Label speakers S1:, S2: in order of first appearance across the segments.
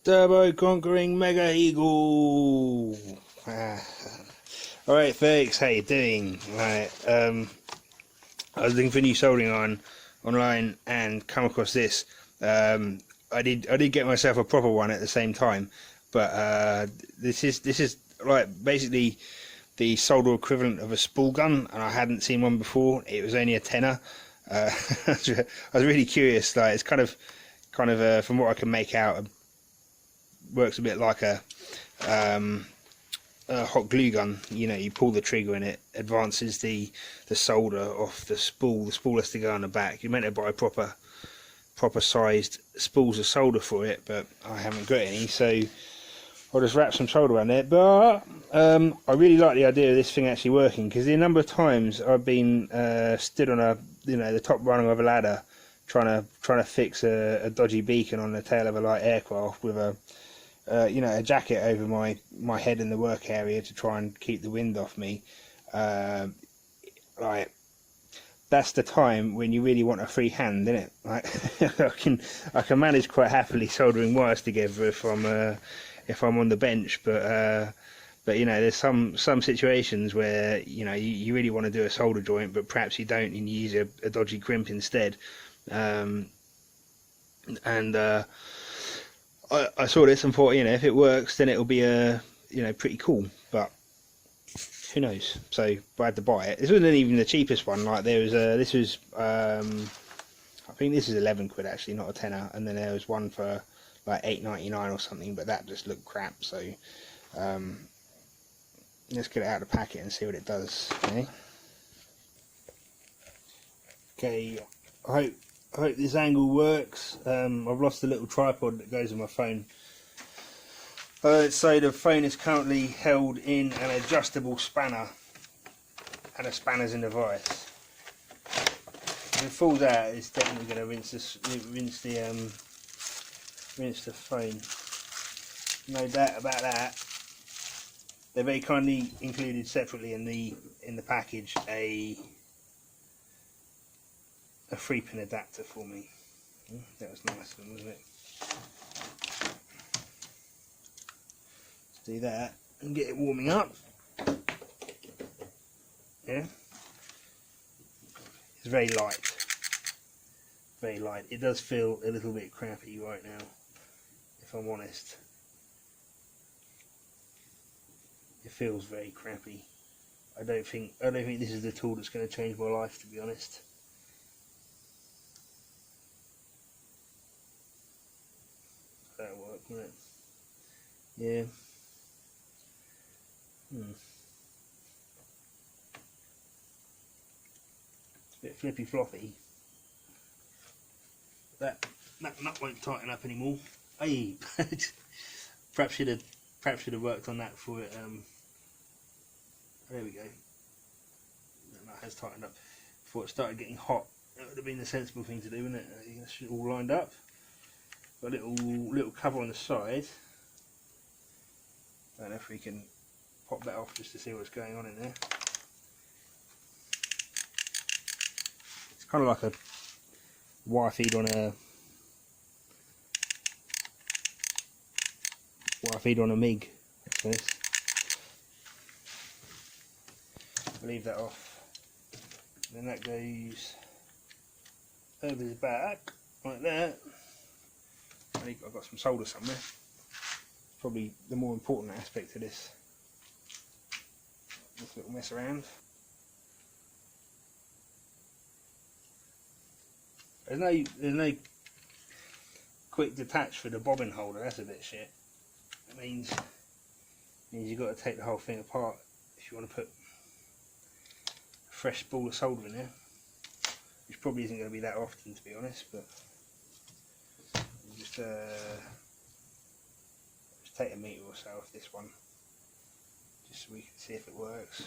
S1: Turbo conquering Mega Eagle. All right, folks, how you doing? Right, I was looking for new soldering iron online and come across this. I did get myself a proper one at the same time, but this is like basically the solder equivalent of a spool gun, and I hadn't seen one before. It was only a tenner. I was really curious. Like, it's kind of from what I can make out, works a bit like a hot glue gun. You know, you pull the trigger and it advances the solder off the spool. The spool has to go on the back. You're meant to buy proper sized spools of solder for it, but I haven't got any, so I'll just wrap some solder around there. But I really like the idea of this thing actually working, because the number of times I've been stood on the top rung of a ladder trying to fix a dodgy beacon on the tail of a light aircraft with a jacket over my head in the work area to try and keep the wind off me. Like, that's the time when you really want a free hand, isn't it? Like, I can manage quite happily soldering wires together if I'm on the bench, but you know, there's some situations where you really want to do a solder joint, but perhaps you don't, and you use a dodgy crimp instead. I saw this and thought, if it works, then it'll be pretty cool. But who knows? So I had to buy it. This wasn't even the cheapest one. Like, there was this was I think this is 11 quid actually, not a tenner. And then there was one for like 8.99 or something, but that just looked crap. So let's get it out of the packet and see what it does. Okay, I hope this angle works. I've lost the little tripod that goes on my phone. So the phone is currently held in an adjustable spanner, and a spanner's in the vise. If it falls out, it's definitely going to rinse the phone. No doubt about that. They very kindly included separately in the package a 3-pin adapter for me. That was nice, wasn't it? Do that and get it warming up. Yeah, it's very light. It does feel a little bit crappy right now, if I'm honest. It feels very crappy. I don't think this is the tool that's going to change my life, to be honest. That'll work, won't it? Yeah. It's a bit flippy floppy. That nut won't tighten up anymore. Hey, perhaps should have worked on that for it. There we go. That nut has tightened up. Before it started getting hot, that would have been the sensible thing to do, wouldn't it? It's all lined up. Got a little cover on the side. I don't know if we can pop that off just to see what's going on in there. It's kind of like a wire feed on a MIG. That's this. Leave that off. And then that goes over the back like that. I think I've got some solder somewhere. Probably the more important aspect of this little mess around. There's no quick detach for the bobbin holder. That's a bit shit. It means you've got to take the whole thing apart if you want to put a fresh spool of solder in there, which probably isn't going to be that often, to be honest. But just take a metre or so off this one, just so we can see if it works.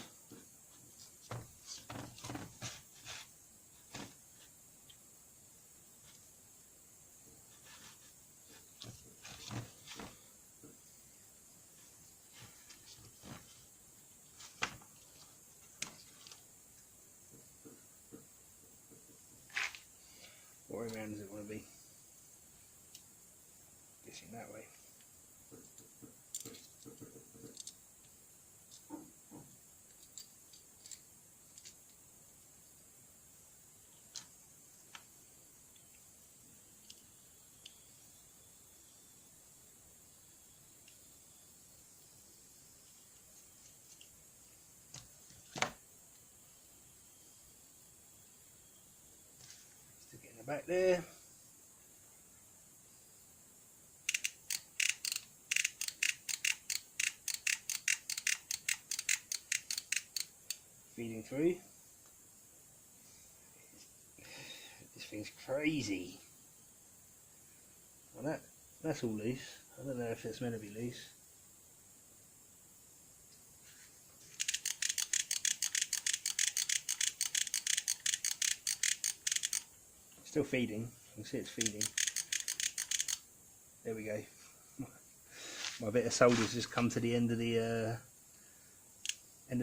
S1: What way round does it want to be? Guessing that way. Stick it in the back there. Feeding through. This thing's crazy. Well, that's all loose. I don't know if it's meant to be loose. Still feeding. You can see it's feeding. There we go. My bit of solder's just come to the end of the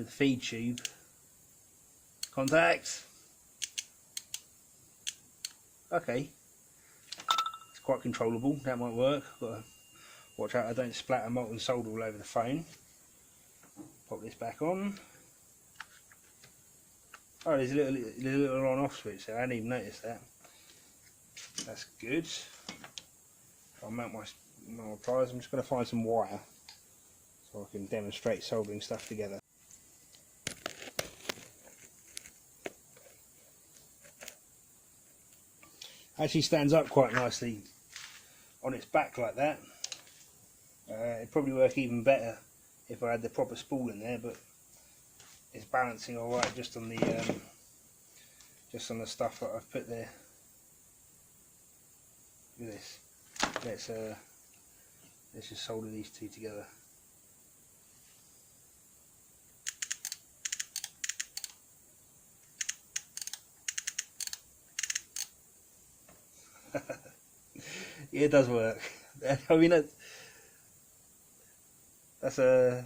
S1: feed tube. Contact. Okay. It's quite controllable. That might work. Got to watch out I don't splatter molten solder all over the phone. Pop this back on. Oh, there's a little on-off switch there. I hadn't even noticed that. That's good. I'll mount my pliers. I'm just going to find some wire so I can demonstrate soldering stuff together. Actually stands up quite nicely on its back like that. It'd probably work even better if I had the proper spool in there, but it's balancing all right just on the stuff that I've put there. Look at this. Let's just solder these two together. Yeah, it does work. I mean, that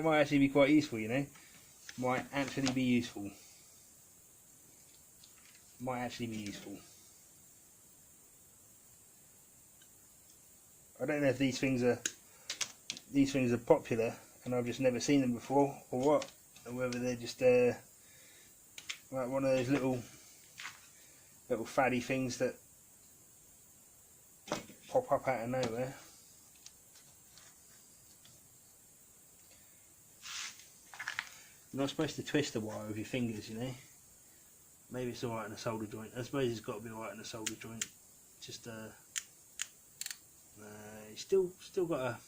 S1: might actually be quite useful, you know. Might actually be useful. I don't know if these things are popular and I've just never seen them before, or what, or whether they're just like one of those little faddy things that pop up out of nowhere. You're not supposed to twist the wire with your fingers, you know. Maybe it's alright in a solder joint. I suppose it's got to be alright in a solder joint. Just you still got to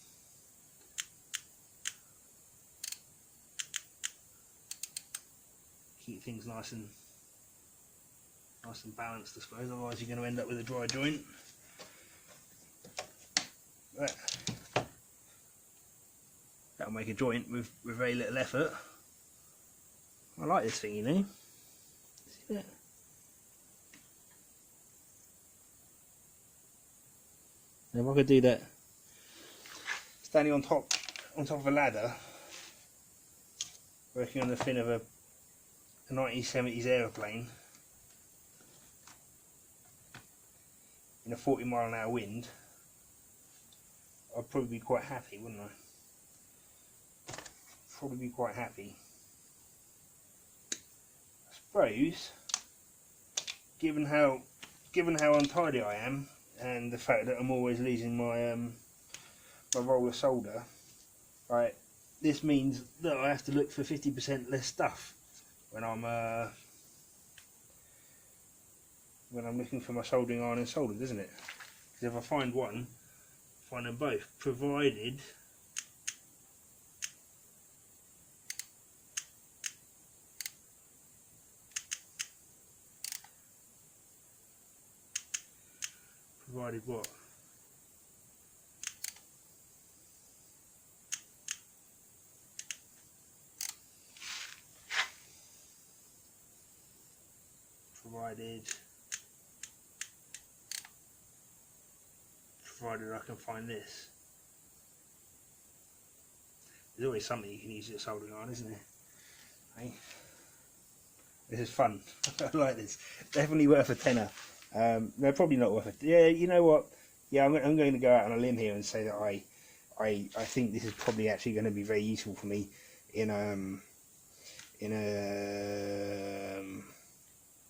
S1: keep things nice and balanced, I suppose. Otherwise, you're going to end up with a dry joint. That'll make a joint with very little effort. I like this thing, you know. See that? And if I could do that standing on top of a ladder, working on the fin of a 1970s aeroplane in a 40-mile-an-hour wind, I'd probably be quite happy, wouldn't I? Probably be quite happy. I suppose, given how untidy I am, and the fact that I'm always losing my my roll of solder, right? This means that I have to look for 50% less stuff when I'm looking for my soldering iron and solder, doesn't it? Because if I find one, find them both, provided what? Provided I can find this. There's always something you can use your soldering iron, isn't there? Hey? This is fun. I like this. Definitely worth a tenner. They're probably not worth it. Yeah, you know what? yeah, I'm going to go out on a limb here and say that I think this is probably actually going to be very useful for me in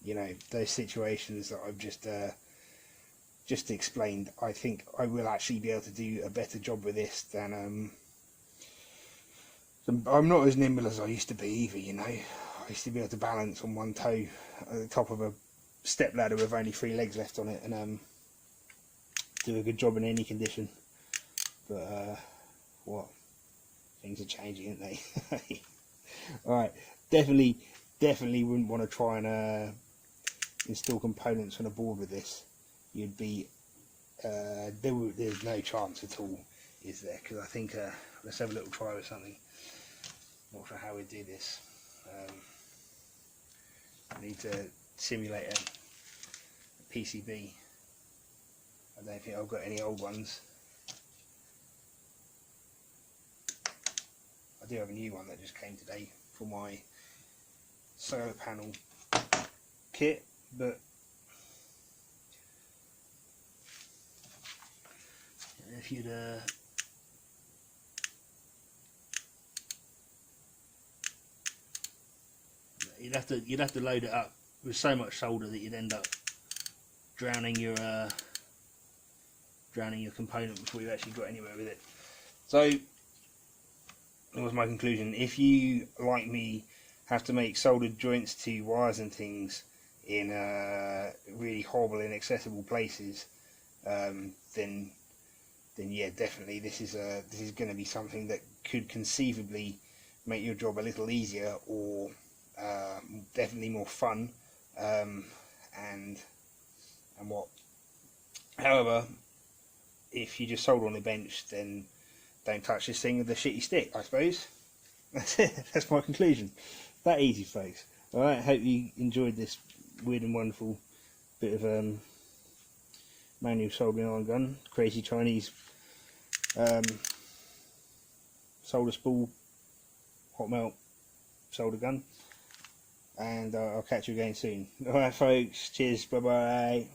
S1: you know, those situations that I've just explained. I think I will actually be able to do a better job with this than I'm not as nimble as I used to be either, you know. I used to be able to balance on one toe at the top of a step ladder with only 3 legs left on it and do a good job in any condition. But what, things are changing, aren't they? Alright, definitely wouldn't want to try and install components on a board with this. You'd be there's no chance at all, is there? Because I think let's have a little try with something. Not sure how we do this. I need to simulate a PCB. I don't think I've got any old ones. I do have a new one that just came today for my solar panel kit, but if you'd you'd have to load it up with so much solder that you'd end up drowning your component before you actually got anywhere with it. So that was my conclusion. If you, like me, have to make soldered joints to wires and things in really horrible, inaccessible places, then yeah, definitely this is going to be something that could conceivably make your job a little easier, or definitely more fun, and what. However, if you just solder on the bench, then don't touch this thing with a shitty stick, I suppose. That's it. That's my conclusion. That easy, folks. Alright, hope you enjoyed this weird and wonderful bit of manual soldering iron gun. Crazy Chinese solder spool hot melt solder gun. And I'll catch you again soon. Alright, folks. Cheers. Bye bye.